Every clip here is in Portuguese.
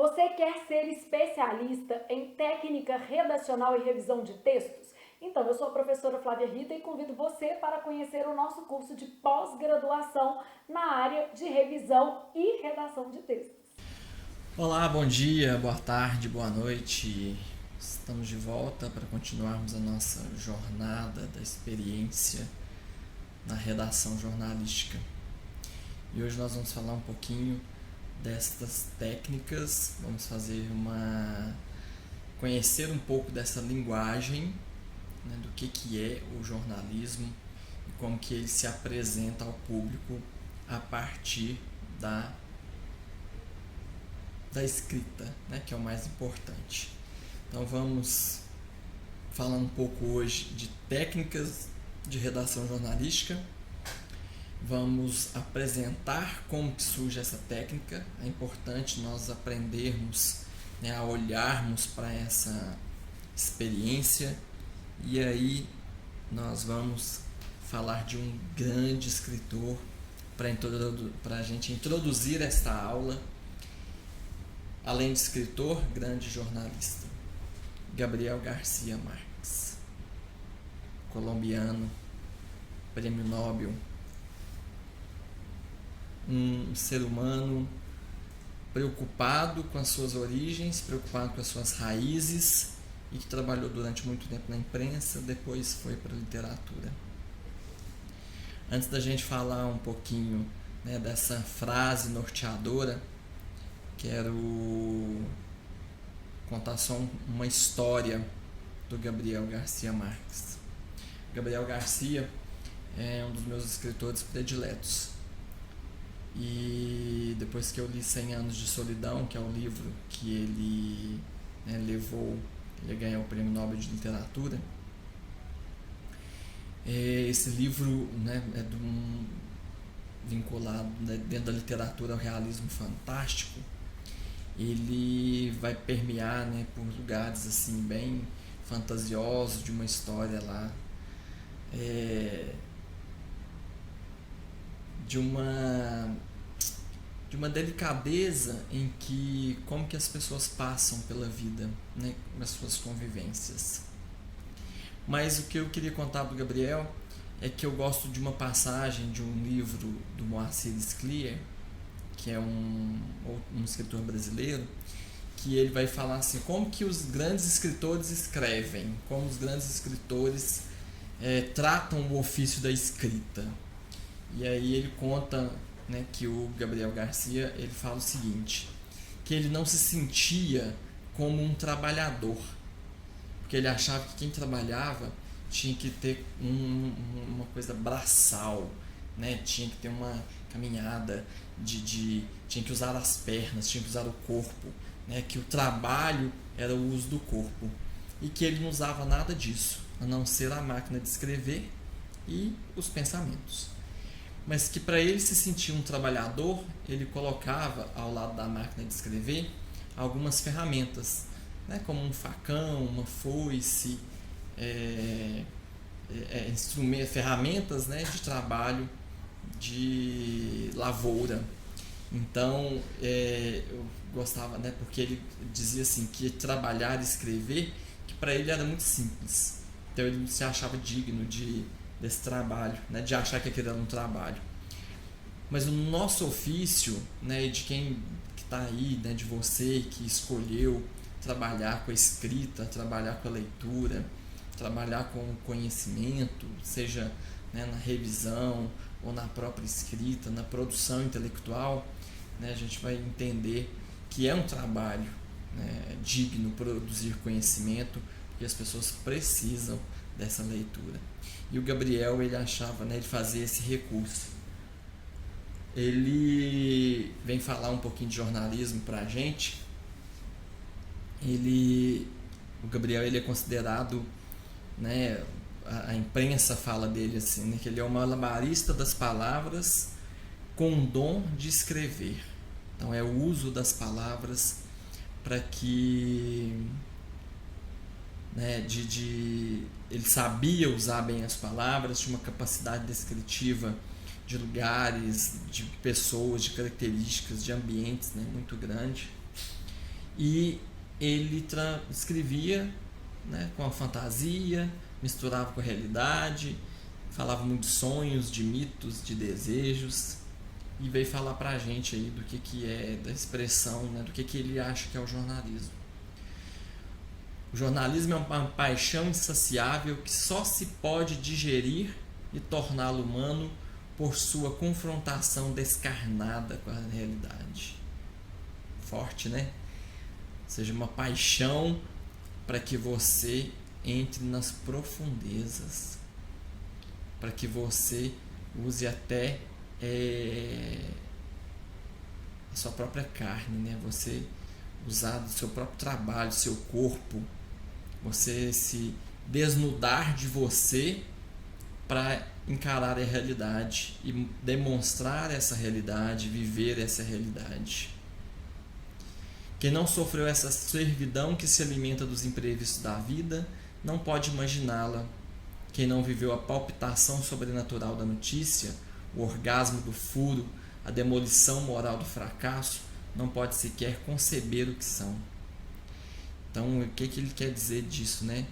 Você quer ser especialista em técnica redacional e revisão de textos? Então, eu sou a professora Flávia Rita e convido você para conhecer o nosso curso de pós-graduação na área de revisão e redação de textos. Olá, bom dia, boa tarde, boa noite. Estamos de volta para continuarmos a nossa jornada da experiência na redação jornalística. E hoje nós vamos falar um pouquinho destas técnicas, conhecer um pouco dessa linguagem, né, do que é o jornalismo e como que ele se apresenta ao público a partir da escrita, né, que é o mais importante. Então vamos falar um pouco hoje de técnicas de redação jornalística. Vamos apresentar como que surge essa técnica. É importante nós aprendermos, né, a olharmos para essa experiência. E aí nós vamos falar de um grande escritor para a gente introduzir esta aula. Além de escritor, grande jornalista, Gabriel Garcia Marques, colombiano, prêmio Nobel, um ser humano preocupado com as suas origens, preocupado com as suas raízes e que trabalhou durante muito tempo na imprensa, depois foi para a literatura. Antes da gente falar um pouquinho, né, dessa frase norteadora, quero contar só uma história do Gabriel Garcia Marques. Gabriel Garcia é um dos meus escritores prediletos. E depois que eu li 100 Anos de Solidão, que é o livro que ele, né, levou ele a ganhar o Prêmio Nobel de Literatura, esse livro, né, é vinculado, né, dentro da literatura ao realismo fantástico. Ele vai permear, né, por lugares assim bem fantasiosos de uma história lá, de uma delicadeza em que como que as pessoas passam pela vida, né, nas suas convivências. Mas o que eu queria contar do Gabriel é que eu gosto de uma passagem de um livro do Moacir Scliar, que é um escritor brasileiro, que ele vai falar assim, como que os grandes escritores escrevem, como os grandes escritores tratam o ofício da escrita. E aí ele conta, né, que o Gabriel Garcia, ele fala o seguinte, que ele não se sentia como um trabalhador, porque ele achava que quem trabalhava tinha que ter uma coisa braçal, né, tinha que ter uma caminhada, tinha que usar as pernas, tinha que usar o corpo, né, que o trabalho era o uso do corpo, e que ele não usava nada disso, a não ser a máquina de escrever e os pensamentos. Mas que para ele se sentir um trabalhador, ele colocava ao lado da máquina de escrever algumas ferramentas, né, como um facão, uma foice, ferramentas, né, de trabalho, de lavoura. Então eu gostava, né, porque ele dizia assim, que trabalhar e escrever, que para ele era muito simples, então ele se achava digno desse trabalho, né, de achar que aquilo era um trabalho. Mas o nosso ofício, né, de quem está aí, né, de você que escolheu trabalhar com a escrita, trabalhar com a leitura, trabalhar com o conhecimento, seja, né, na revisão ou na própria escrita, na produção intelectual, né, a gente vai entender que é um trabalho, né, digno produzir conhecimento, e as pessoas precisam dessa leitura. E o Gabriel, ele achava, né, ele fazia esse recurso. Ele vem falar um pouquinho de jornalismo pra gente. O Gabriel, ele é considerado, né, a imprensa fala dele assim, né, que ele é o malabarista das palavras com o dom de escrever. Então é o uso das palavras para que, né, ele sabia usar bem as palavras, tinha uma capacidade descritiva de lugares, de pessoas, de características, de ambientes, né, muito grande. e ele escrevia, né, com a fantasia, misturava com a realidade, falava muito de sonhos, de mitos, de desejos, e veio falar pra gente aí do que é, da expressão, né, do que ele acha que é o jornalismo. O jornalismo é uma paixão insaciável que só se pode digerir e torná-lo humano por sua confrontação descarnada com a realidade. Forte, né? Ou seja, uma paixão para que você entre nas profundezas, para que você use até a sua própria carne, né? Você usar do seu próprio trabalho, do seu corpo, você se desnudar de você para encarar a realidade e demonstrar essa realidade, viver essa realidade. Quem não sofreu essa servidão que se alimenta dos imprevistos da vida não pode imaginá-la. Quem não viveu a palpitação sobrenatural da notícia, o orgasmo do furo, a demolição moral do fracasso, não pode sequer conceber o que são. Então, o que ele quer dizer disso, né?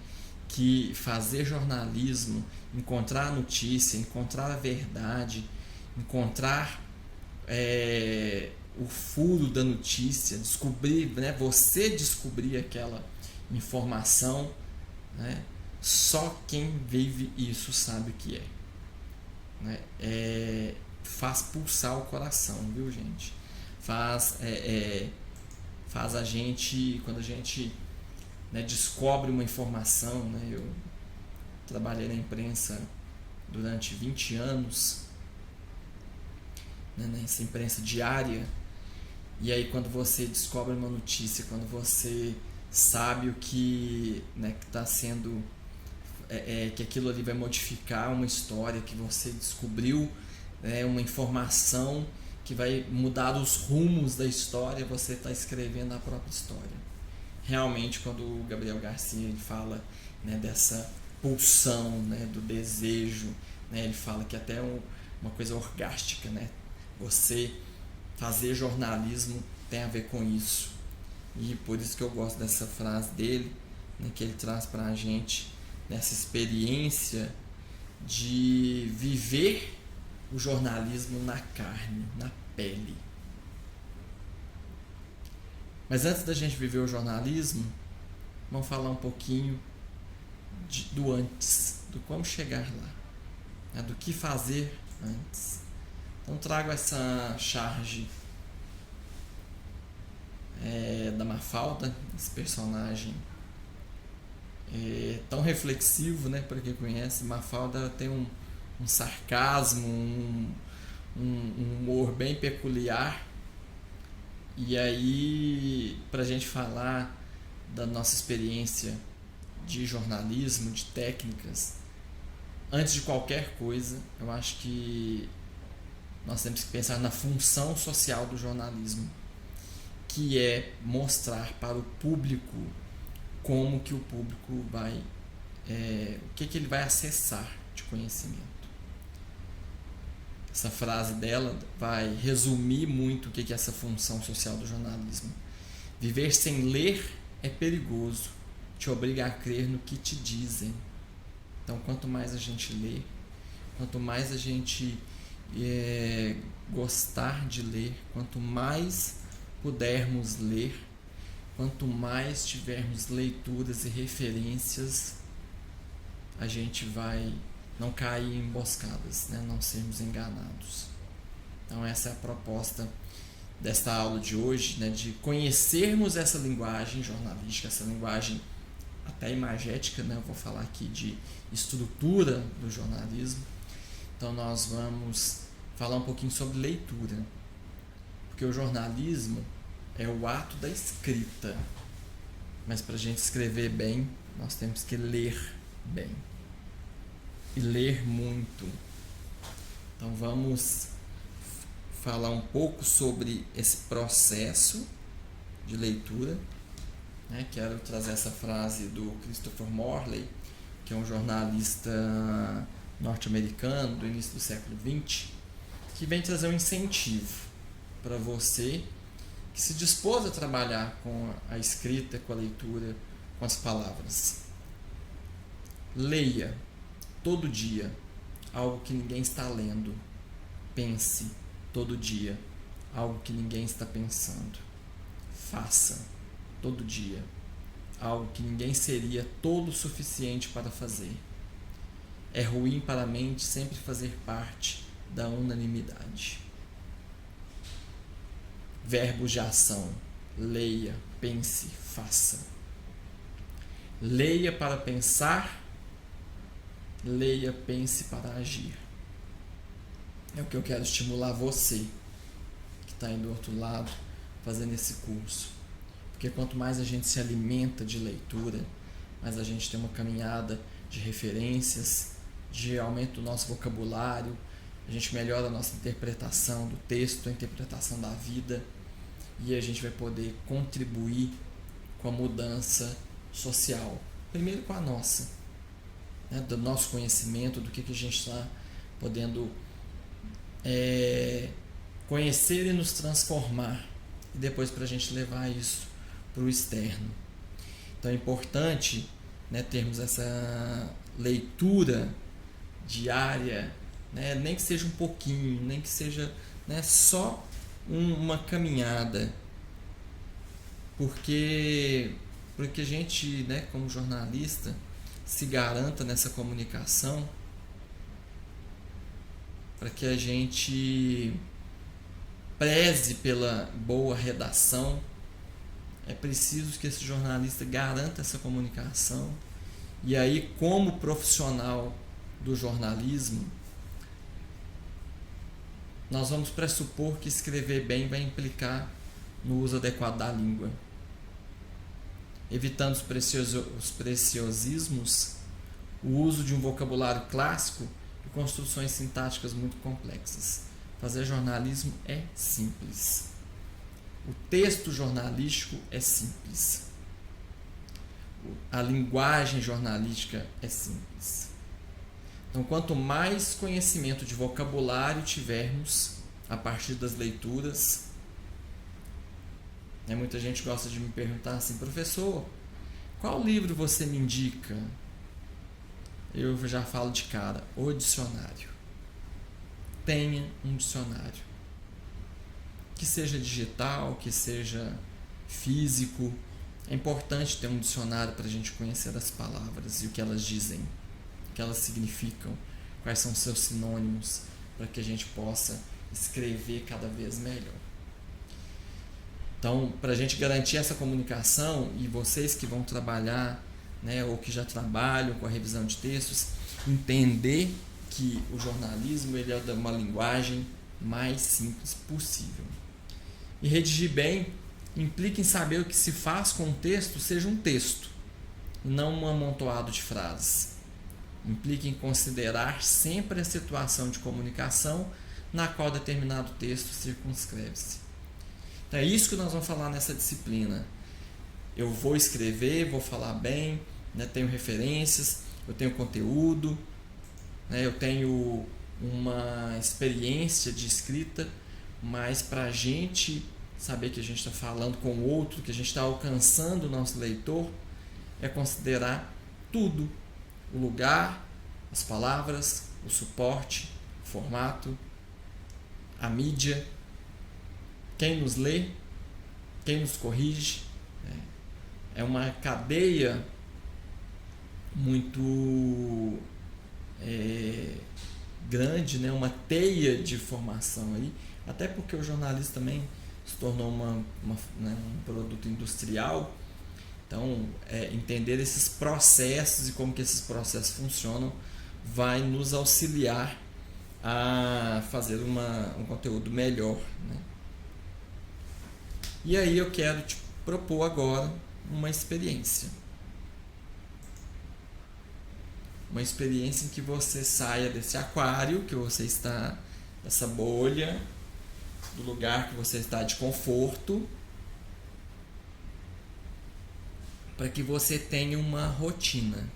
Que fazer jornalismo, encontrar a notícia, encontrar a verdade, encontrar o furo da notícia, descobrir, né? Você descobrir aquela informação, né? Só quem vive isso sabe o que é, né? Faz pulsar o coração, viu, gente? Faz a gente, quando a gente, né, descobre uma informação, né? Eu trabalhei na imprensa durante 20 anos, né, nessa imprensa diária, e aí quando você descobre uma notícia, quando você sabe o que, né, que está sendo, que aquilo ali vai modificar uma história, que você descobriu, uma informação que vai mudar os rumos da história, você está escrevendo a própria história. Realmente, quando o Gabriel Garcia ele fala, né, dessa pulsão, né, do desejo, né, ele fala que até uma coisa orgástica, né? Você fazer jornalismo tem a ver com isso. E por isso que eu gosto dessa frase dele, né, que ele traz para a gente nessa experiência de viver o jornalismo na carne, na pele. Mas antes da gente viver o jornalismo, vamos falar um pouquinho do antes, do como chegar lá, né, do que fazer antes. Então trago essa charge da Mafalda, esse personagem tão reflexivo, né, para quem conhece. Mafalda tem um sarcasmo, um humor bem peculiar. E aí, para a gente falar da nossa experiência de jornalismo, de técnicas, antes de qualquer coisa, eu acho que nós temos que pensar na função social do jornalismo, que é mostrar para o público como que o público vai, o que ele vai acessar de conhecimento. Essa frase dela vai resumir muito o que é essa função social do jornalismo. Viver sem ler é perigoso, te obriga a crer no que te dizem. Então, quanto mais a gente lê, quanto mais a gente gostar de ler, quanto mais pudermos ler, quanto mais tivermos leituras e referências, a gente vai não cair em emboscadas, né? Não sermos enganados. Então essa é a proposta desta aula de hoje, né? De conhecermos essa linguagem jornalística, essa linguagem até imagética, né? Eu vou falar aqui de estrutura do jornalismo. Então nós vamos falar um pouquinho sobre leitura, porque o jornalismo é o ato da escrita, mas para a gente escrever bem, nós temos que ler bem. E ler muito. Então vamos falar um pouco sobre esse processo de leitura, né? Quero trazer essa frase do Christopher Morley, que é um jornalista norte-americano do início do século XX, que vem trazer um incentivo para você que se dispôs a trabalhar com a escrita, com a leitura, com as palavras. Leia todo dia algo que ninguém está lendo. Pense todo dia algo que ninguém está pensando. Faça todo dia algo que ninguém seria tolo o suficiente para fazer. É ruim para a mente sempre fazer parte da unanimidade. Verbos de ação. Leia, pense, faça. Leia para pensar. Leia, pense para agir. É o que eu quero estimular você que está aí do outro lado fazendo esse curso. Porque quanto mais a gente se alimenta de leitura, mais a gente tem uma caminhada de referências, de aumento do nosso vocabulário, a gente melhora a nossa interpretação do texto, a interpretação da vida, e a gente vai poder contribuir com a mudança social. Primeiro com a nossa, né, do nosso conhecimento, do que a gente está podendo conhecer e nos transformar, e depois para a gente levar isso para o externo. Então é importante, né, termos essa leitura diária, né, nem que seja um pouquinho, nem que seja, né, só uma caminhada, porque a gente, né, como jornalista, se garanta nessa comunicação, para que a gente preze pela boa redação. É preciso que esse jornalista garanta essa comunicação. E aí, como profissional do jornalismo, nós vamos pressupor que escrever bem vai implicar no uso adequado da língua, evitando os preciosismos, o uso de um vocabulário clássico e construções sintáticas muito complexas. Fazer jornalismo é simples. O texto jornalístico é simples. A linguagem jornalística é simples. Então, quanto mais conhecimento de vocabulário tivermos a partir das leituras, né, muita gente gosta de me perguntar assim: professor, qual livro você me indica? Eu já falo de cara: o dicionário. Tenha um dicionário. Que seja digital, que seja físico. É importante ter um dicionário para a gente conhecer as palavras e o que elas dizem, o que elas significam, quais são seus sinônimos, para que a gente possa escrever cada vez melhor. Então, para a gente garantir essa comunicação, e vocês que vão trabalhar, né, ou que já trabalham com a revisão de textos, entender que o jornalismo ele é uma linguagem mais simples possível. E redigir bem implica em saber o que se faz com um texto seja um texto, não um amontoado de frases. Implica em considerar sempre a situação de comunicação na qual determinado texto circunscreve-se. Então é isso que nós vamos falar nessa disciplina. Eu vou escrever, vou falar bem, né, tenho referências, eu tenho conteúdo, né, eu tenho uma experiência de escrita, mas para a gente saber que a gente está falando com o outro, que a gente está alcançando o nosso leitor, é considerar tudo: o lugar, as palavras, o suporte, o formato, a mídia, quem nos lê, quem nos corrige. É uma cadeia muito grande, né? Uma teia de formação aí, até porque o jornalismo também se tornou um produto industrial. Então, entender esses processos e como que esses processos funcionam vai nos auxiliar a fazer um conteúdo melhor, né? E aí eu quero te propor agora uma experiência. Uma experiência em que você saia desse aquário que você está, dessa bolha, do lugar que você está de conforto, para que você tenha uma rotina,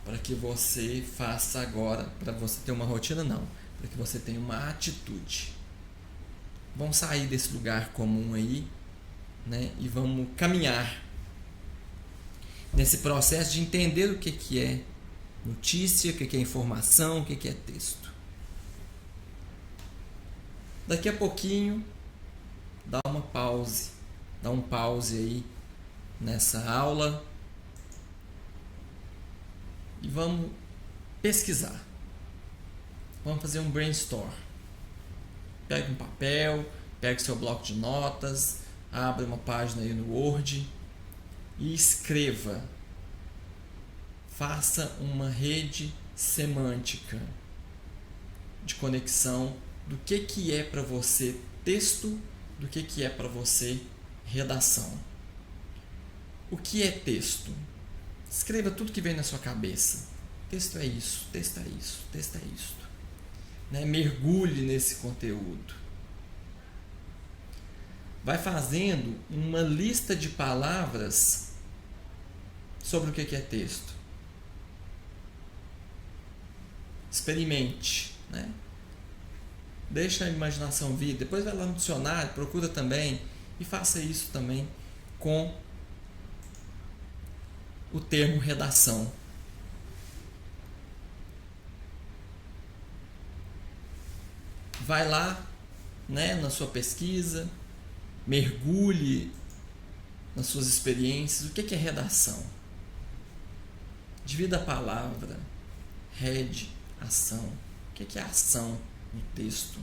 para que você faça agora, para você ter uma rotina não, para que você tenha uma atitude. Vamos sair desse lugar comum aí, né? E vamos caminhar nesse processo de entender o que é notícia, o que é informação, o que é texto. Daqui a pouquinho, dá um pause aí nessa aula e vamos pesquisar. Vamos fazer um brainstorm. Pegue um papel, pegue seu bloco de notas, abra uma página aí no Word e escreva. Faça uma rede semântica de conexão do que é para você texto, do que é para você redação. O que é texto? Escreva tudo que vem na sua cabeça. Texto é isso, texto é isso, texto é isso. Né? Mergulhe nesse conteúdo. Vai fazendo uma lista de palavras sobre o que é texto. Experimente, né? Deixa a imaginação vir. Depois vai lá no dicionário, procura também e faça isso também com o termo redação. Vai lá, né, na sua pesquisa, mergulhe nas suas experiências. O que é redação? Divida a palavra, rede, ação. O que é ação no texto?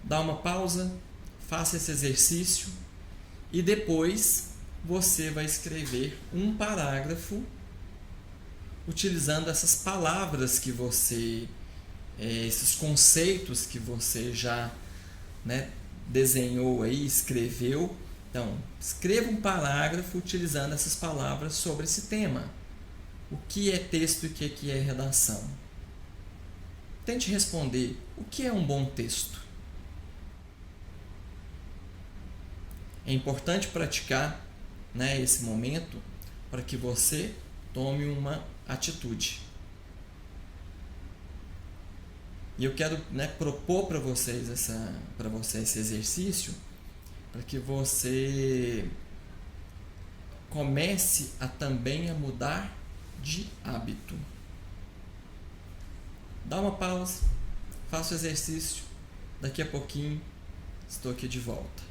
Dá uma pausa, faça esse exercício e depois você vai escrever um parágrafo utilizando essas palavras que você, esses conceitos que você já, né, desenhou aí, escreveu. Então, escreva um parágrafo utilizando essas palavras sobre esse tema. O que é texto e o que é redação? Tente responder o que é um bom texto. É importante praticar, né, esse momento para que você tome uma atitude. E eu quero, né, propor para vocês esse exercício para que você comece também a mudar de hábito. Dá uma pausa, faça o exercício. Daqui a pouquinho estou aqui de volta.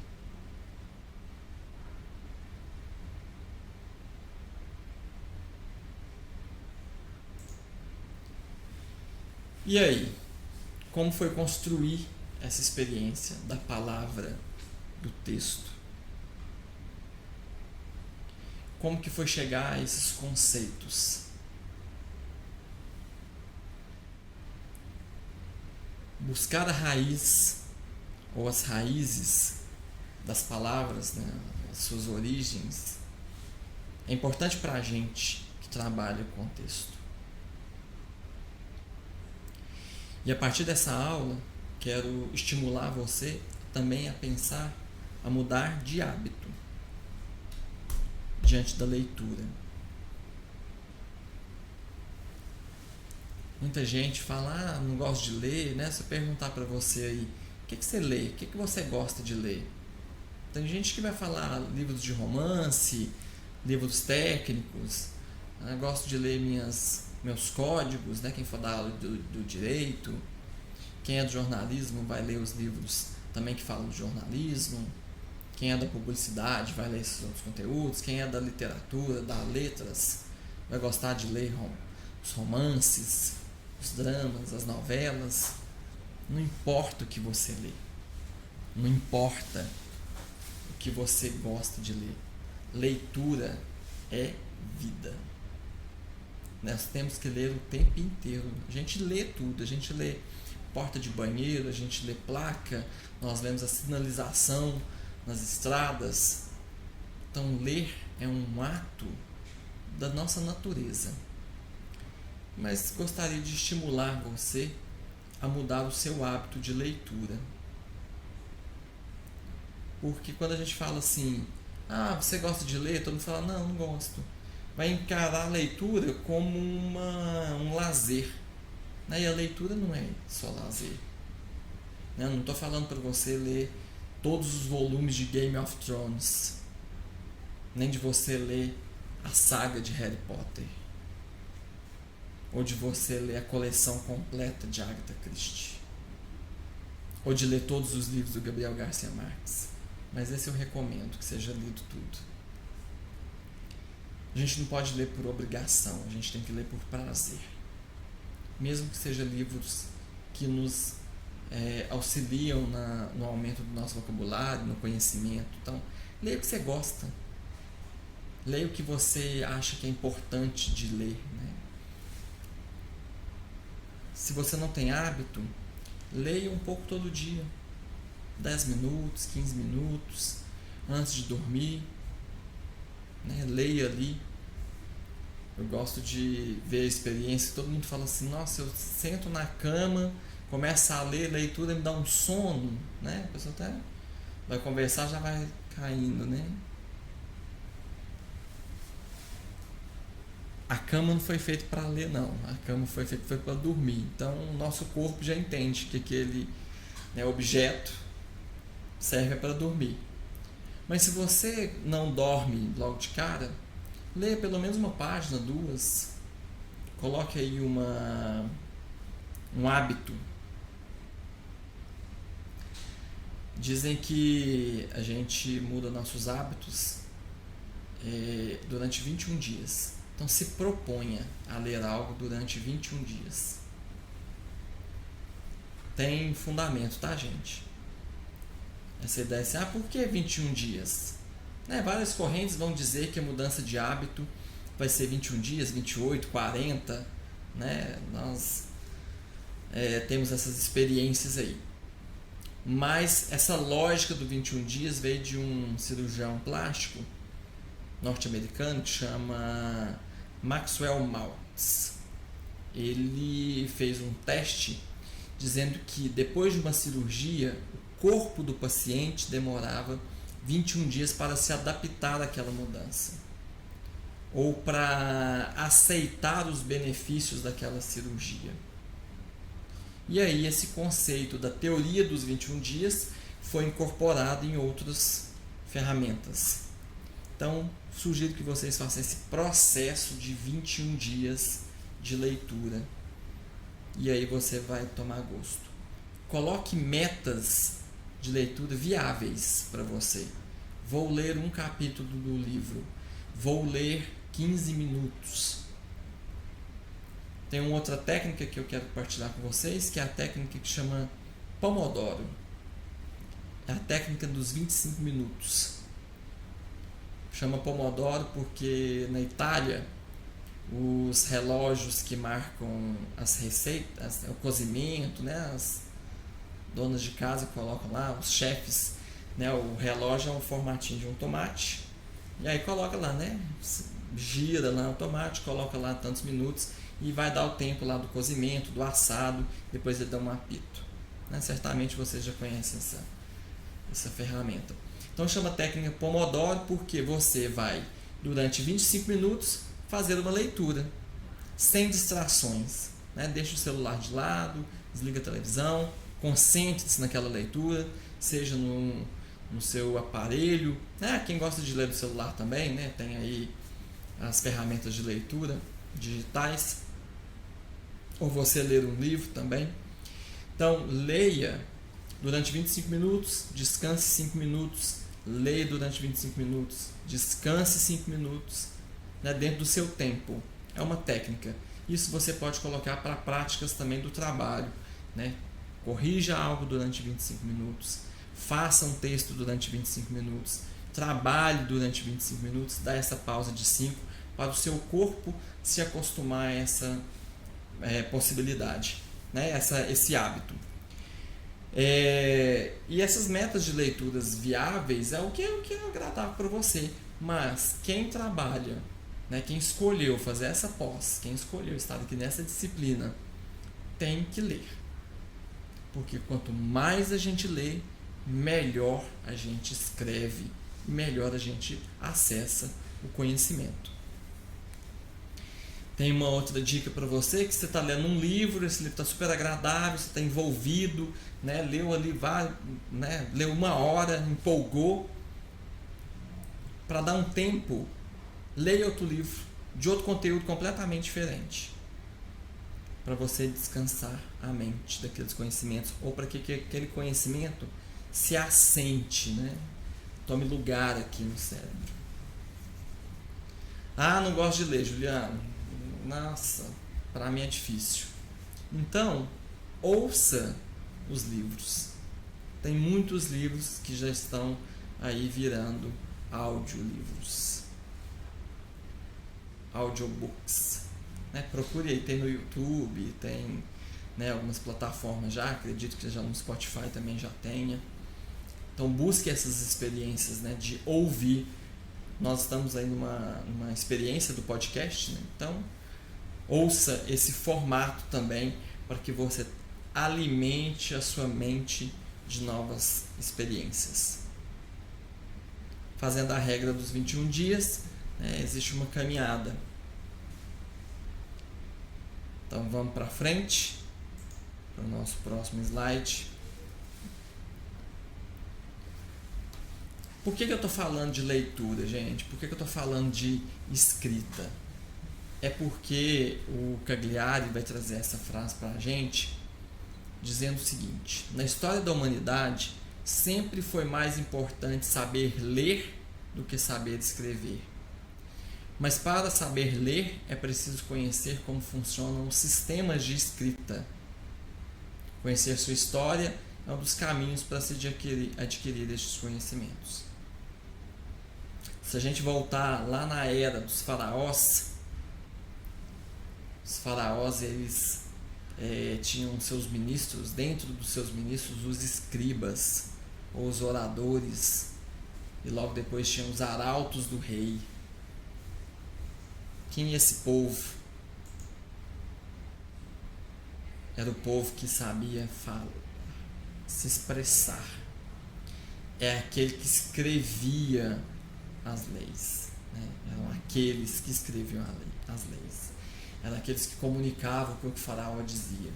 E aí, como foi construir essa experiência da palavra, do texto? Como que foi chegar a esses conceitos? Buscar a raiz, ou as raízes das palavras, né, as suas origens, é importante para a gente que trabalha com o texto. E a partir dessa aula, quero estimular você também a pensar, a mudar de hábito diante da leitura. Muita gente fala, não gosto de ler, né? Se eu perguntar para você aí, o que você lê? O que você gosta de ler? Tem gente que vai falar livros de romance, livros técnicos. Eu gosto de ler meus códigos, né? Quem for dar aula do direito. Quem é do jornalismo vai ler os livros também que falam de jornalismo. Quem é da publicidade vai ler esses outros conteúdos. Quem é da literatura, das letras, vai gostar de ler os romances, os dramas, as novelas. Não importa o que você lê. Não importa o que você gosta de ler. Leitura é vida. Nós temos que ler o tempo inteiro. A gente lê tudo. A gente lê porta de banheiro, a gente lê placa, nós lemos a sinalização nas estradas. Então, ler é um ato da nossa natureza. Mas gostaria de estimular você a mudar o seu hábito de leitura. Porque quando a gente fala assim, você gosta de ler? Todo mundo fala, não gosto. Vai encarar a leitura como um lazer. Né? E a leitura não é só lazer. Né? Eu não estou falando para você ler todos os volumes de Game of Thrones, nem de você ler a saga de Harry Potter, ou de você ler a coleção completa de Agatha Christie, ou de ler todos os livros do Gabriel Garcia Marques. Mas esse eu recomendo, que seja lido tudo. A gente não pode ler por obrigação, a gente tem que ler por prazer. Mesmo que sejam livros que nos auxiliam no aumento do nosso vocabulário, no conhecimento. Então, leia o que você gosta. Leia o que você acha que é importante de ler. Né? Se você não tem hábito, leia um pouco todo dia. 10 minutos, 15 minutos, antes de dormir. Né? Leia ali. Eu gosto de ver a experiência. Todo mundo fala assim, nossa, eu sento na cama, começo a ler, leitura me dá um sono. Né? A pessoa até vai conversar, já vai caindo. Né? A cama não foi feita para ler, não. A cama foi feita para dormir. Então, o nosso corpo já entende que aquele objeto serve para dormir. Mas se você não dorme logo de cara, leia pelo menos uma página, 2. Coloque aí um hábito. Dizem que a gente muda nossos hábitos durante 21 dias. Então se proponha a ler algo durante 21 dias. Tem fundamento, tá, gente? Essa ideia assim, por que 21 dias? Várias correntes vão dizer que a mudança de hábito vai ser 21 dias, 28, 40. Né? Nós temos essas experiências aí. Mas essa lógica do 21 dias veio de um cirurgião plástico norte-americano que chama Maxwell Maltz. Ele fez um teste dizendo que depois de uma cirurgia, o corpo do paciente demorava 21 dias para se adaptar àquela mudança, ou para aceitar os benefícios daquela cirurgia. E aí esse conceito da teoria dos 21 dias foi incorporado em outras ferramentas. Então, sugiro que vocês façam esse processo de 21 dias de leitura. E aí você vai tomar gosto. Coloque metas de leitura viáveis para você. Vou ler um capítulo do livro. Vou ler 15 minutos. Tem uma outra técnica que eu quero compartilhar com vocês, que é a técnica que chama Pomodoro. É a técnica dos 25 minutos. Chama Pomodoro porque na Itália os relógios que marcam as receitas, o cozimento, né, as donas de casa colocam lá, os chefes, né, o relógio é um formatinho de um tomate, e aí coloca lá, né, gira lá o tomate, coloca lá tantos minutos e vai dar o tempo lá do cozimento, do assado, depois ele dá um apito. Né? Certamente vocês já conhecem essa ferramenta. Então chama técnica Pomodoro porque você vai, durante 25 minutos, fazer uma leitura, sem distrações. Né? Deixa o celular de lado, desliga a televisão, concentre-se naquela leitura, seja no seu aparelho. Né? Quem gosta de ler no celular também, né? Tem aí as ferramentas de leitura digitais, ou você ler um livro também. Então, leia durante 25 minutos, descanse 5 minutos, leia durante 25 minutos, descanse 5 minutos, né, dentro do seu tempo. É uma técnica. Isso você pode colocar para práticas também do trabalho. Né? Corrija algo durante 25 minutos, faça um texto durante 25 minutos, trabalhe durante 25 minutos, dá essa pausa de 5 para o seu corpo se acostumar a essa possibilidade, né? Esse hábito. E essas metas de leituras viáveis é o que é agradável para você. Mas quem trabalha, né, quem escolheu fazer essa pós, quem escolheu estar aqui nessa disciplina, tem que ler. Porque quanto mais a gente lê, melhor a gente escreve, melhor a gente acessa o conhecimento. Tem uma outra dica para você, que você está lendo um livro, esse livro está super agradável, você está envolvido, né? Leu ali, leu 1 hora, empolgou. Para dar um tempo, leia outro livro, de outro conteúdo completamente diferente. Para você descansar a mente daqueles conhecimentos, ou para que aquele conhecimento se assente, né? Tome lugar aqui no cérebro. Ah, não gosto de ler, Juliano. Nossa, para mim é difícil. Então, ouça os livros. Tem muitos livros que já estão aí virando audiolivros, audiobooks, né? Procure aí, tem no YouTube, tem, né, algumas plataformas já, acredito que já no Spotify também já tenha. Então busque essas experiências, né, de ouvir. Nós estamos aí numa experiência do podcast, né? Então ouça esse formato também, para que você alimente a sua mente de novas experiências. Fazendo a regra dos 21 dias, né, existe uma caminhada. Então vamos para frente, para o nosso próximo slide. Por que eu estou falando de leitura, gente? Por que eu estou falando de escrita? É porque o Cagliari vai trazer essa frase para a gente, dizendo o seguinte: na história da humanidade, sempre foi mais importante saber ler do que saber escrever. Mas para saber ler, é preciso conhecer como funcionam os sistemas de escrita. Conhecer sua história é um dos caminhos para se adquirir estes conhecimentos. Se a gente voltar lá na era dos faraós, os faraós, eles tinham seus ministros, dentro dos seus ministros, os escribas, ou os oradores, e logo depois tinham os arautos do rei. Quem é esse povo? Era o povo que sabia falar, se expressar. É aquele que escrevia as leis, né? Eram aqueles que escreviam as leis. Eram aqueles que comunicavam o que o faraó dizia,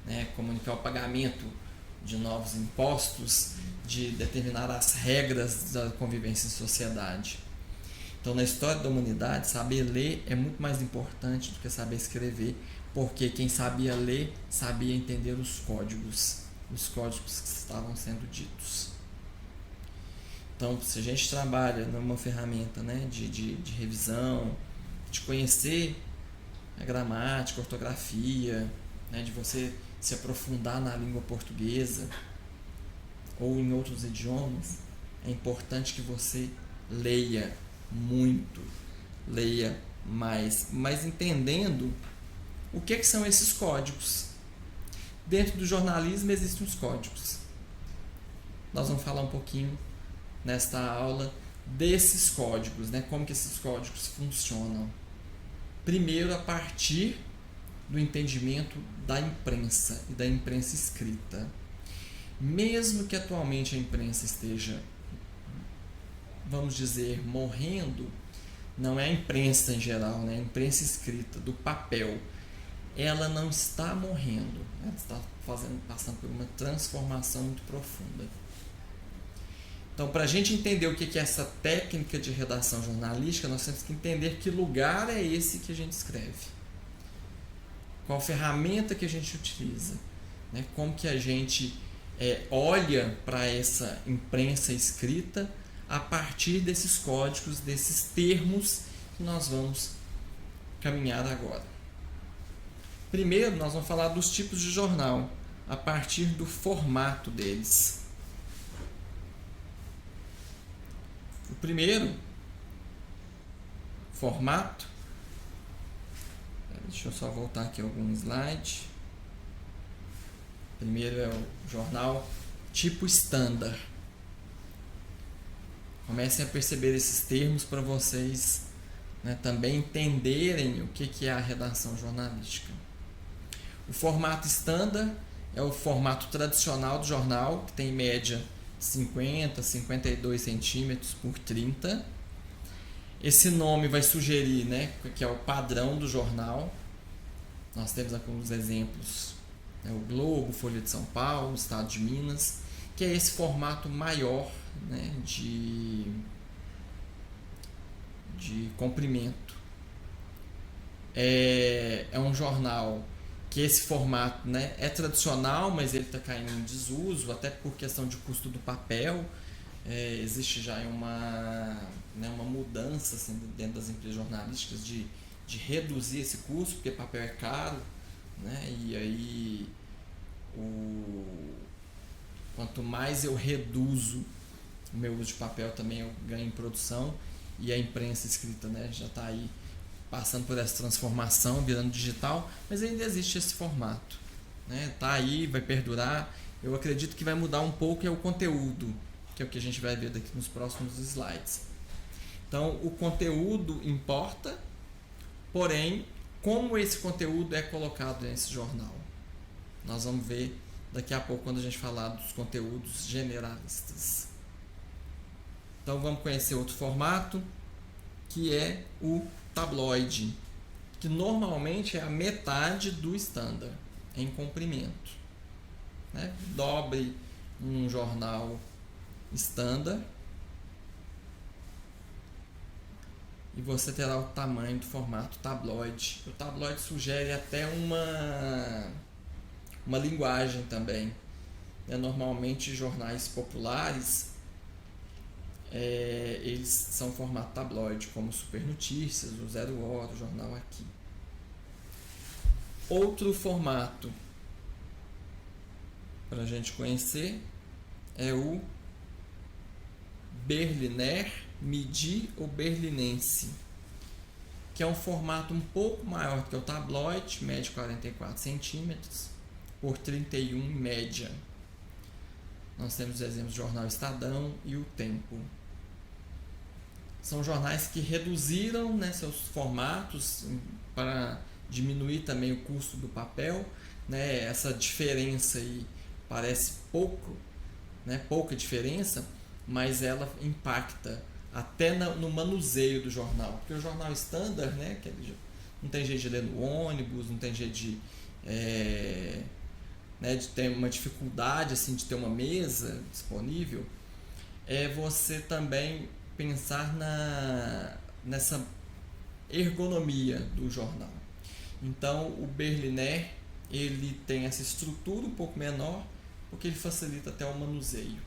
né? Comunicar o pagamento de novos impostos, de determinar as regras da convivência em sociedade. Então, na história da humanidade, saber ler é muito mais importante do que saber escrever, porque quem sabia ler sabia entender os códigos que estavam sendo ditos. Então, se a gente trabalha numa ferramenta, né, de revisão, de conhecer a gramática, a ortografia, né, de você se aprofundar na língua portuguesa ou em outros idiomas, é importante que você leia muito, leia mais, mas entendendo o que são esses códigos. Dentro do jornalismo existem os códigos. Nós vamos falar um pouquinho nesta aula desses códigos, né? Como que esses códigos funcionam. Primeiro, a partir do entendimento da imprensa e da imprensa escrita. Mesmo que atualmente a imprensa esteja, vamos dizer, morrendo, não é a imprensa em geral, né? A imprensa escrita, do papel, ela não está morrendo, ela está passando por uma transformação muito profunda. Então, para a gente entender o que é essa técnica de redação jornalística, nós temos que entender que lugar é esse que a gente escreve. Qual ferramenta que a gente utiliza, né? Como que a gente olha para essa imprensa escrita a partir desses códigos, desses termos que nós vamos caminhar agora. Primeiro, nós vamos falar dos tipos de jornal, a partir do formato deles. O primeiro formato, deixa eu só voltar aqui algum slide. Primeiro é o jornal tipo standard. Comecem a perceber esses termos para vocês, né, também entenderem o que é a redação jornalística. O formato standard é o formato tradicional do jornal, que tem em média 50, 52 centímetros por 30. Esse nome vai sugerir, né, que é o padrão do jornal. Nós temos alguns exemplos, né, o Globo, Folha de São Paulo, Estado de Minas, que é esse formato maior, né, de comprimento. É um jornal que esse formato, né, é tradicional, mas ele está caindo em desuso, até por questão de custo do papel. Existe já uma mudança assim, dentro das empresas jornalísticas de reduzir esse custo, porque papel é caro, né? E aí quanto mais eu reduzo o meu uso de papel, também eu ganho em produção, e a imprensa escrita, né, já está aí passando por essa transformação, virando digital, mas ainda existe esse formato, né? Tá aí, vai perdurar. Eu acredito que vai mudar um pouco o conteúdo, que é o que a gente vai ver daqui nos próximos slides. Então, o conteúdo importa, porém, como esse conteúdo é colocado nesse jornal. Nós vamos ver daqui a pouco quando a gente falar dos conteúdos generalistas. Então, vamos conhecer outro formato, que é o tabloide, que normalmente é a metade do standard em comprimento, né? Dobre um jornal standard e você terá o tamanho do formato tabloide. O tabloide sugere até uma linguagem também, né? Normalmente jornais populares eles são formato tabloide, como Super Notícias, o Zero Hora, o Jornal Aqui. Outro formato para a gente conhecer é o Berliner, Midi ou Berlinense, que é um formato um pouco maior que o tabloide, mede 44 centímetros por 31 em média. Nós temos exemplos do jornal Estadão e o Tempo. São jornais que reduziram, né, seus formatos para diminuir também o custo do papel, né? Essa diferença aí parece pouco, né, pouca diferença, mas ela impacta até no manuseio do jornal, porque o jornal standard, né, que não tem jeito de ler no ônibus, não tem jeito de ter uma dificuldade assim, de ter uma mesa disponível, você também pensar nessa ergonomia do jornal. Então o Berliner ele tem essa estrutura um pouco menor, porque ele facilita até o manuseio.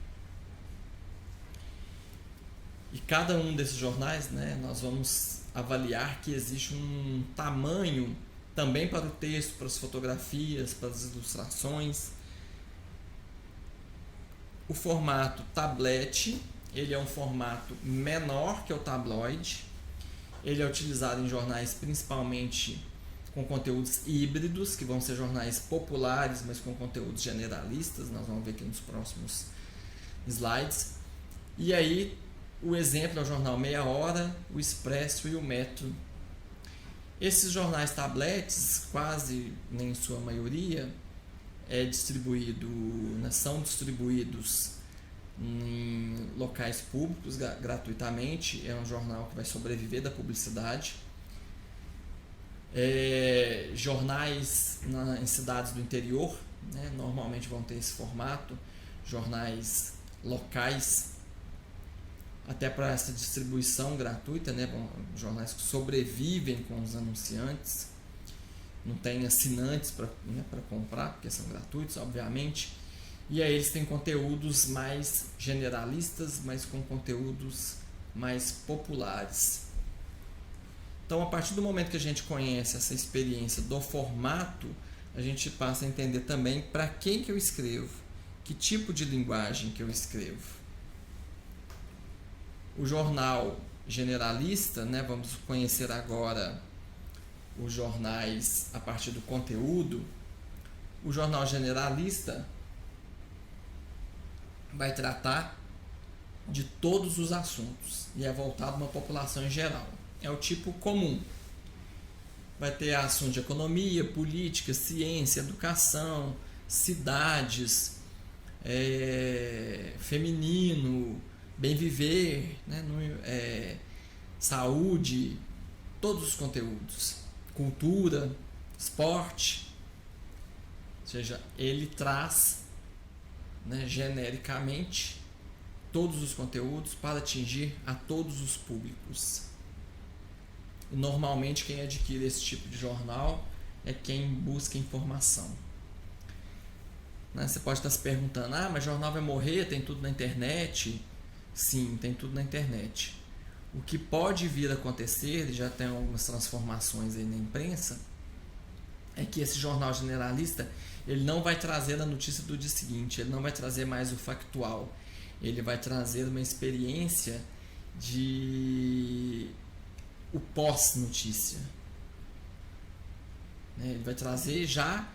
E cada um desses jornais, né, nós vamos avaliar que existe um tamanho também para o texto, para as fotografias, para as ilustrações. O formato tablet, ele é um formato menor que o tabloide. Ele é utilizado em jornais principalmente com conteúdos híbridos, que vão ser jornais populares, mas com conteúdos generalistas. Nós vamos ver aqui nos próximos slides. E aí, o exemplo é o jornal Meia Hora, o Expresso e o Metro. Esses jornais tablets, quase em sua maioria, são distribuídos em locais públicos gratuitamente. É um jornal que vai sobreviver da publicidade. Jornais em cidades do interior, né, normalmente vão ter esse formato, jornais locais, até para essa distribuição gratuita, né, jornais que sobrevivem com os anunciantes, não tem assinantes para comprar, porque são gratuitos, obviamente. E aí eles têm conteúdos mais generalistas, mas com conteúdos mais populares. Então, a partir do momento que a gente conhece essa experiência do formato, a gente passa a entender também para quem que eu escrevo, que tipo de linguagem que eu escrevo. O jornal generalista, né, vamos conhecer agora os jornais a partir do conteúdo. O jornal generalista vai tratar de todos os assuntos e é voltado a uma população em geral. É o tipo comum. Vai ter assuntos de economia, política, ciência, educação, cidades, feminino, bem viver, né? saúde, todos os conteúdos, cultura, esporte, ou seja, ele traz, né, genericamente todos os conteúdos para atingir a todos os públicos. E normalmente quem adquire esse tipo de jornal é quem busca informação. Né? Você pode estar se perguntando, mas jornal vai morrer, tem tudo na internet? Sim, tem tudo na internet. O que pode vir a acontecer, já tem algumas transformações aí na imprensa, é que esse jornal generalista, ele não vai trazer a notícia do dia seguinte, ele não vai trazer mais o factual, ele vai trazer uma experiência de o pós-notícia. Ele vai trazer já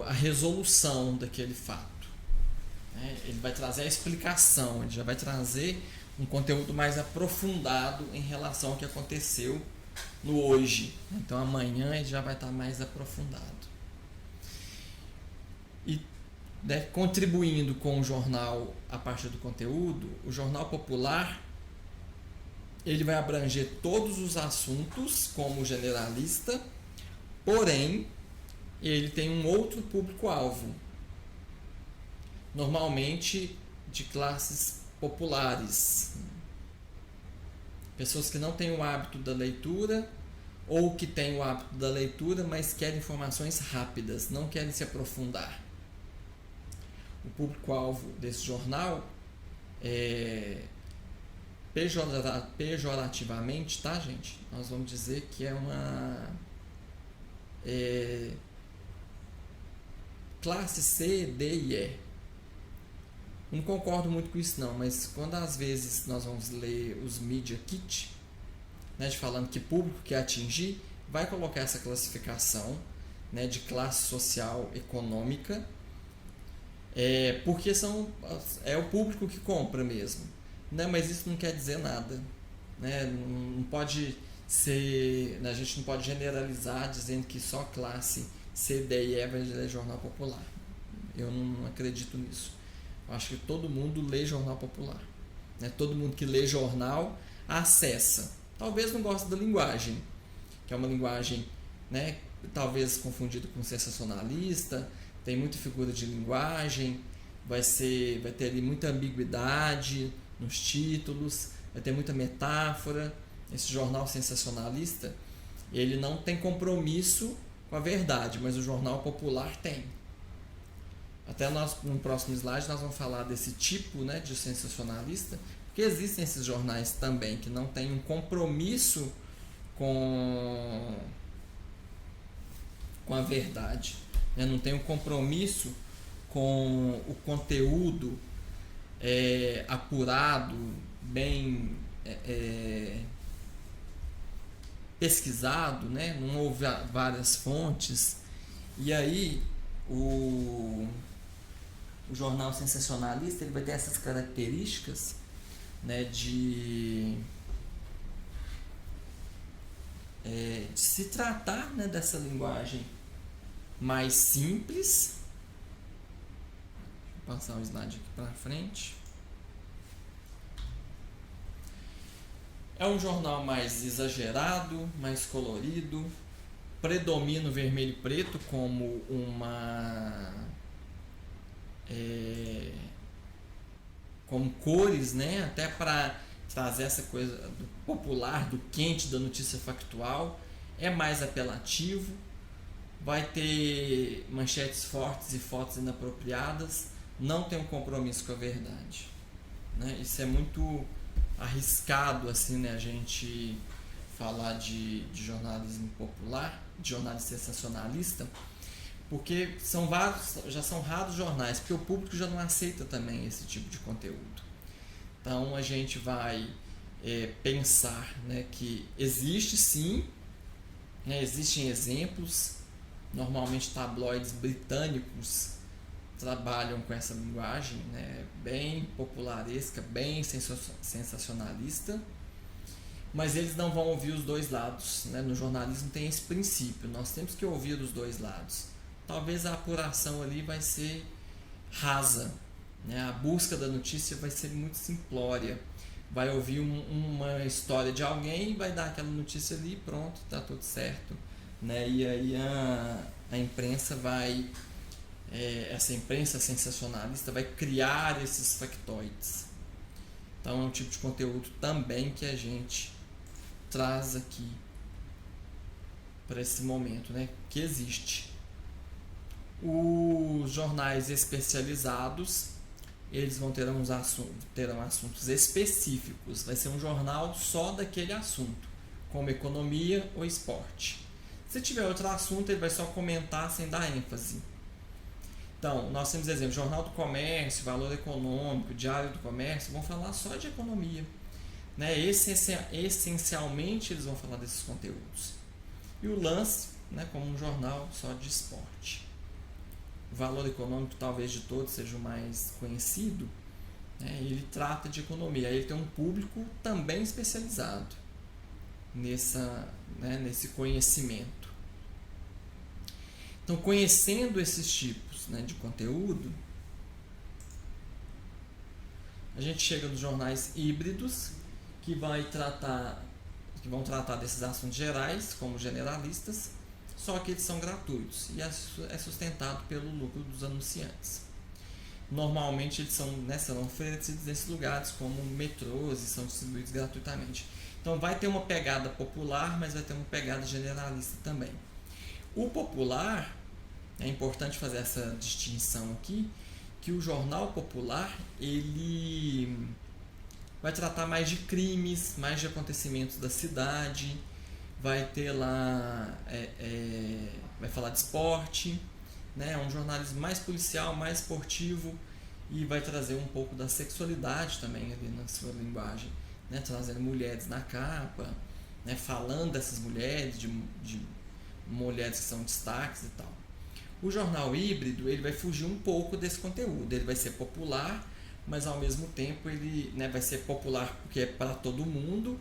a resolução daquele fato. Ele vai trazer a explicação, ele já vai trazer um conteúdo mais aprofundado em relação ao que aconteceu no hoje. Então amanhã ele já vai estar mais aprofundado. E, né, contribuindo com o jornal a partir do conteúdo, o Jornal Popular ele vai abranger todos os assuntos como generalista, porém ele tem um outro público-alvo, normalmente de classes populares, pessoas que não têm o hábito da leitura ou que têm o hábito da leitura, mas querem informações rápidas, não querem se aprofundar. O público-alvo desse jornal é pejorativamente, tá, gente? Nós vamos dizer que é uma classe C, D e E. Não concordo muito com isso não, mas quando às vezes nós vamos ler os Media Kit, né, de falando que público quer atingir, vai colocar essa classificação, né, de classe social econômica, porque é o público que compra mesmo, né, mas isso não quer dizer nada, né, não pode ser, a gente não pode generalizar dizendo que só classe C, D e E vai ler jornal popular. Eu não acredito nisso. Eu acho que todo mundo lê jornal popular, né? Todo mundo que lê jornal acessa. Talvez não goste da linguagem, que é uma linguagem, né, talvez confundida com sensacionalista, tem muita figura de linguagem, vai ter ali muita ambiguidade nos títulos, vai ter muita metáfora. Esse jornal sensacionalista, ele não tem compromisso com a verdade, mas o jornal popular tem. Até no próximo slide nós vamos falar desse tipo, né, de sensacionalista, porque existem esses jornais também que não têm um compromisso com a verdade, né, não tem um compromisso com o conteúdo apurado, bem pesquisado, né, não houve várias fontes, e aí o jornal sensacionalista ele vai ter essas características, né, de se tratar, né, dessa linguagem mais simples. Vou passar o slide aqui para frente. É um jornal mais exagerado, mais colorido, predomina o vermelho e preto como como cores, né? Até para trazer essa coisa do popular, do quente, da notícia factual. É mais apelativo, vai ter manchetes fortes e fotos inapropriadas, não tem um compromisso com a verdade, né? Isso é muito arriscado, assim, né? A gente falar de jornalismo popular, de jornalismo sensacionalista, porque já são raros jornais, porque o público já não aceita também esse tipo de conteúdo. Então a gente vai pensar, né, que existe sim, né, existem exemplos, normalmente tabloides britânicos trabalham com essa linguagem, né, bem popularesca, bem sensacionalista, mas eles não vão ouvir os dois lados, né? No jornalismo tem esse princípio, nós temos que ouvir os dois lados. Talvez a apuração ali vai ser rasa, né? A busca da notícia vai ser muito simplória, vai ouvir uma história de alguém, vai dar aquela notícia ali, pronto, tá tudo certo, né? E aí a imprensa vai, essa imprensa sensacionalista vai criar esses factoides. Então é um tipo de conteúdo também que a gente traz aqui para esse momento, né? Que existe. Os jornais especializados, eles vão terão assuntos específicos. Vai ser um jornal só daquele assunto, como economia ou esporte. Se tiver outro assunto, ele vai só comentar sem dar ênfase. Então, nós temos exemplo, Jornal do Comércio, Valor Econômico, Diário do Comércio, vão falar só de economia, né? Essencialmente, eles vão falar desses conteúdos. E o Lance, né, como um jornal só de esporte. O Valor Econômico, talvez de todos, seja o mais conhecido, né? Ele trata de economia. Aí ele tem um público também especializado nesse conhecimento. Então, conhecendo esses tipos, né, de conteúdo, a gente chega nos jornais híbridos, que vão tratar desses assuntos gerais, como generalistas, só que eles são gratuitos e é sustentado pelo lucro dos anunciantes. Normalmente eles serão oferecidos nesses lugares como metrôs e são distribuídos gratuitamente. Então vai ter uma pegada popular, mas vai ter uma pegada generalista também. O popular, é importante fazer essa distinção aqui, que o jornal popular ele vai tratar mais de crimes, mais de acontecimentos da cidade, vai ter lá, vai falar de esporte, né? Um jornalismo mais policial, mais esportivo, e vai trazer um pouco da sexualidade também ali na sua linguagem, né? Trazendo mulheres na capa, né? Falando dessas mulheres, de mulheres que são destaques e tal. O jornal híbrido ele vai fugir um pouco desse conteúdo, ele vai ser popular, mas ao mesmo tempo ele, né, vai ser popular porque é para todo mundo,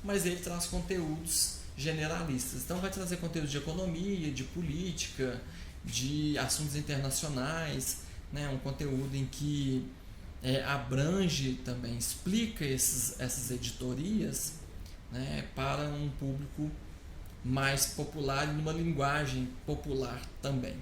mas ele traz conteúdos generalistas. Então vai trazer conteúdos de economia, de política, de assuntos internacionais, né, um conteúdo em que abrange também, explica essas editorias, né, para um público mais popular e numa linguagem popular também.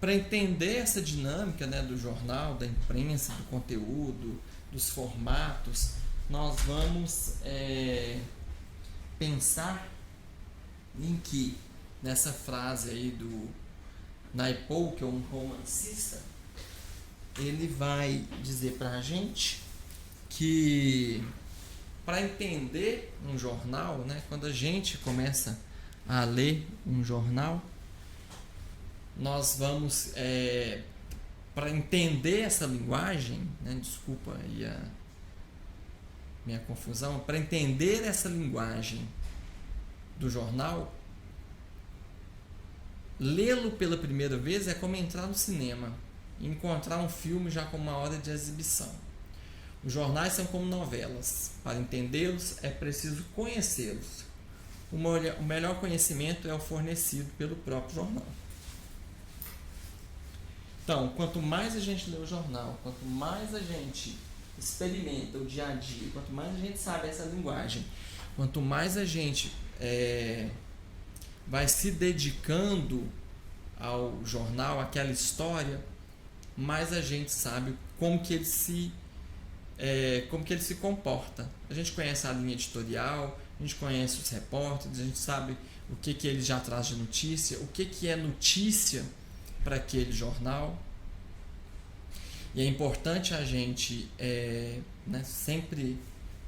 Para entender essa dinâmica, né, do jornal, da imprensa, do conteúdo, dos formatos, nós vamos pensar em que, nessa frase aí do Naipaul, que é um romancista, ele vai dizer para a gente que para entender um jornal, né, quando a gente começa a ler um jornal, nós vamos, para entender essa linguagem, né, desculpa aí a minha confusão, para entender essa linguagem do jornal, lê-lo pela primeira vez é como entrar no cinema e encontrar um filme já com uma hora de exibição. Os jornais são como novelas. Para entendê-los é preciso conhecê-los. O melhor conhecimento é o fornecido pelo próprio jornal. Então, quanto mais a gente lê o jornal, quanto mais a gente experimenta o dia a dia, quanto mais a gente sabe essa linguagem, quanto mais a gente vai se dedicando ao jornal, àquela história, mais a gente sabe como que ele se comporta. A gente conhece a linha editorial, a gente conhece os repórteres, a gente sabe o que ele já traz de notícia, o que é notícia para aquele jornal. E é importante a gente sempre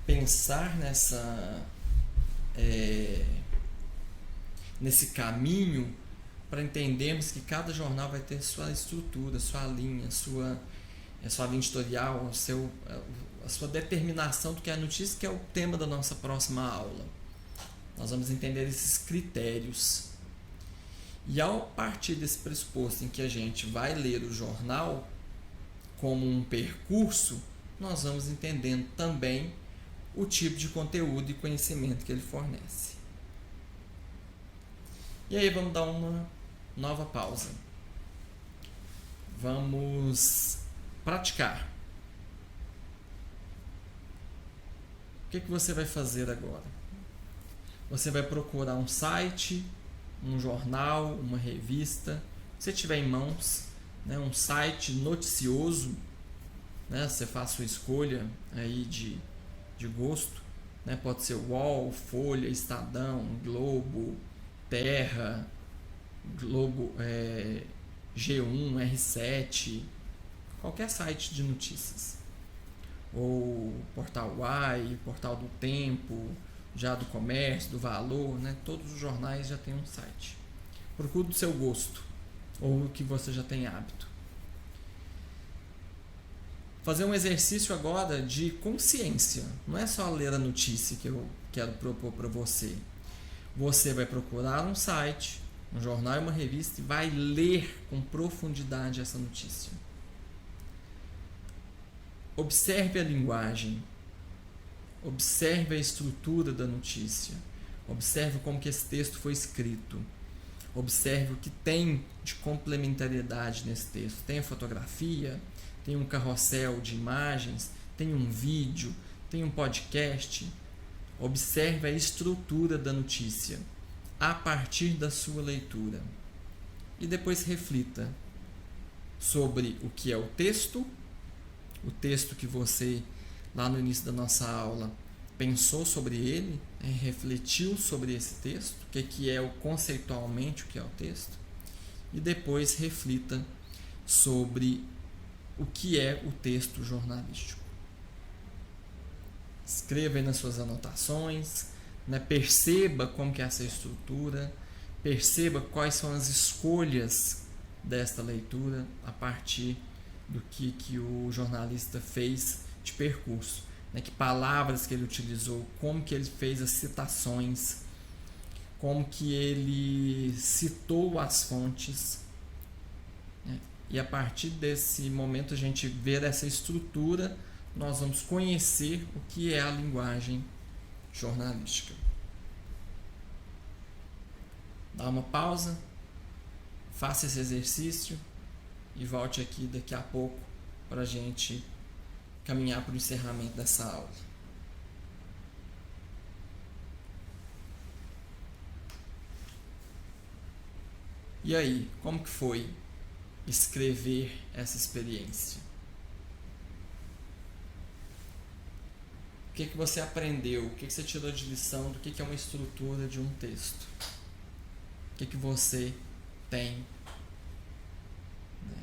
pensar nesse caminho para entendermos que cada jornal vai ter sua estrutura, sua linha, sua linha editorial, a sua determinação do que é a notícia, que é o tema da nossa próxima aula. Nós vamos entender esses critérios. E ao partir desse pressuposto em que a gente vai ler o jornal como um percurso, nós vamos entendendo também o tipo de conteúdo e conhecimento que ele fornece. E aí vamos dar uma nova pausa. Vamos praticar. O que você vai fazer agora? Você vai procurar um site, um jornal, uma revista, se você tiver em mãos, né, um site noticioso, né, você faz sua escolha aí de gosto, né, pode ser UOL, Folha, Estadão, Globo, Terra, Globo, G1, R7, qualquer site de notícias, ou Portal Uai, Portal do Tempo, já do Comércio, do Valor, né? Todos os jornais já têm um site. Procure do seu gosto ou o que você já tem hábito. Fazer um exercício agora de consciência. Não é só ler a notícia que eu quero propor para você. Você vai procurar um site, um jornal e uma revista e vai ler com profundidade essa notícia. Observe a linguagem. Observe a estrutura da notícia. Observe como que esse texto foi escrito. Observe o que tem de complementariedade nesse texto. Tem a fotografia, tem um carrossel de imagens, tem um vídeo, tem um podcast. Observe a estrutura da notícia a partir da sua leitura. E depois reflita sobre o que é o texto que você, lá no início da nossa aula, pensou sobre ele, refletiu sobre esse texto, o que é conceitualmente o que é o texto, e depois reflita sobre o que é o texto jornalístico. Escreva aí nas suas anotações, né? Perceba como que é essa estrutura, perceba quais são as escolhas desta leitura a partir do que o jornalista fez de percurso, né? Que palavras que ele utilizou, como que ele fez as citações, como que ele citou as fontes, né? E a partir desse momento a gente ver essa estrutura, nós vamos conhecer o que é a linguagem jornalística. Dá uma pausa, faça esse exercício e volte aqui daqui a pouco para a gente caminhar para o encerramento dessa aula. E aí, como que foi escrever essa experiência? O que você aprendeu? O que você tirou de lição do que é uma estrutura de um texto? O que você tem, né,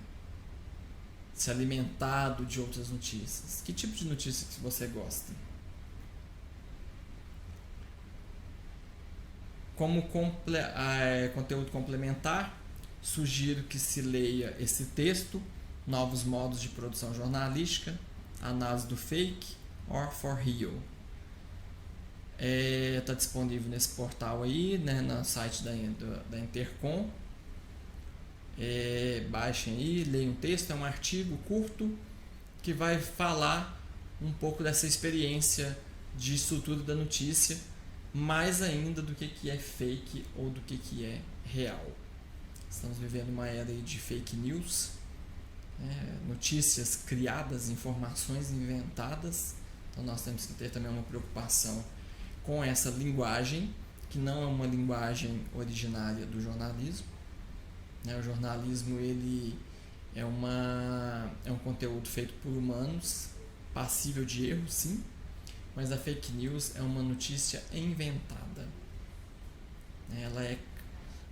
se alimentado de outras notícias? Que tipo de notícia que você gosta? Como conteúdo complementar, sugiro que se leia esse texto, Novos Modos de Produção Jornalística, Análise do Fake or for Real. Está disponível nesse portal aí, né, no site da Intercom. Baixem aí, leiam o texto, é um artigo curto que vai falar um pouco dessa experiência de estrutura da notícia, mais ainda do que é fake ou do que é real. Estamos vivendo uma era de fake news, notícias criadas, informações inventadas. Então nós temos que ter também uma preocupação com essa linguagem, que não é uma linguagem originária do jornalismo. O jornalismo ele é um conteúdo feito por humanos, passível de erro, sim, mas a fake news é uma notícia inventada. Ela é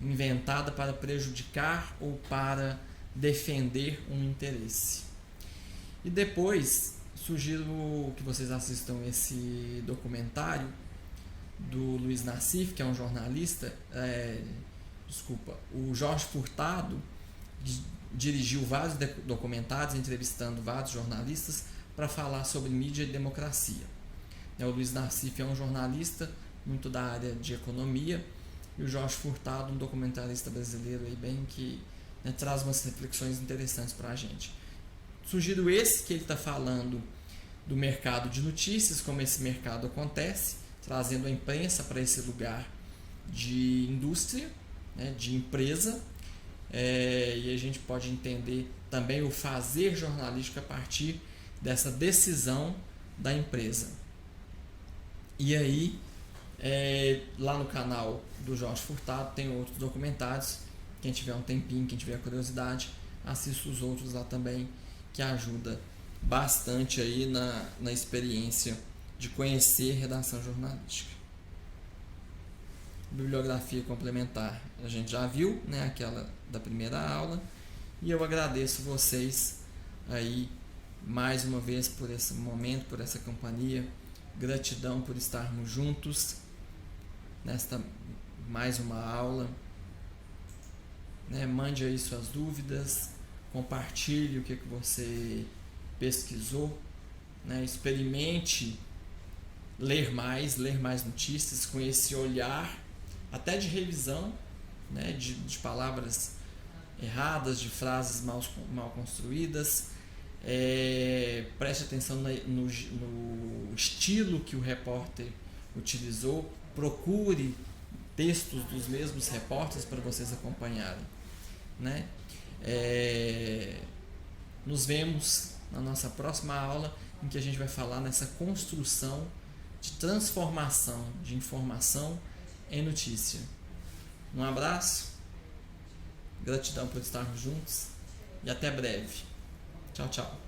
inventada para prejudicar ou para defender um interesse. E depois, sugiro que vocês assistam esse documentário do Luiz Nassif, que é um jornalista. O Jorge Furtado dirigiu vários documentários, entrevistando vários jornalistas para falar sobre mídia e democracia. O Luiz Nassif é um jornalista muito da área de economia, e o Jorge Furtado, um documentarista brasileiro aí que traz umas reflexões interessantes para a gente. Sugiro esse, que ele está falando do mercado de notícias, como esse mercado acontece, trazendo a imprensa para esse lugar de indústria, de empresa, e a gente pode entender também o fazer jornalístico a partir dessa decisão da empresa. E aí, lá no canal do Jorge Furtado tem outros documentários. Quem tiver um tempinho, quem tiver curiosidade, assista os outros lá também, que ajuda bastante aí na experiência de conhecer redação jornalística. Bibliografia complementar a gente já viu, né, aquela da primeira aula, e eu agradeço vocês aí mais uma vez por esse momento, por essa companhia. Gratidão por estarmos juntos nesta mais uma aula, né? Mande aí suas dúvidas, compartilhe o que você pesquisou, né? Experimente ler mais notícias com esse olhar até de revisão, né? de palavras erradas, de frases mal construídas. Preste atenção no estilo que o repórter utilizou, procure textos dos mesmos repórteres para vocês acompanharem, né? Nos vemos na nossa próxima aula, em que a gente vai falar nessa construção de transformação de informação em notícia. Um abraço, gratidão por estarmos juntos e até breve. Tchau, tchau.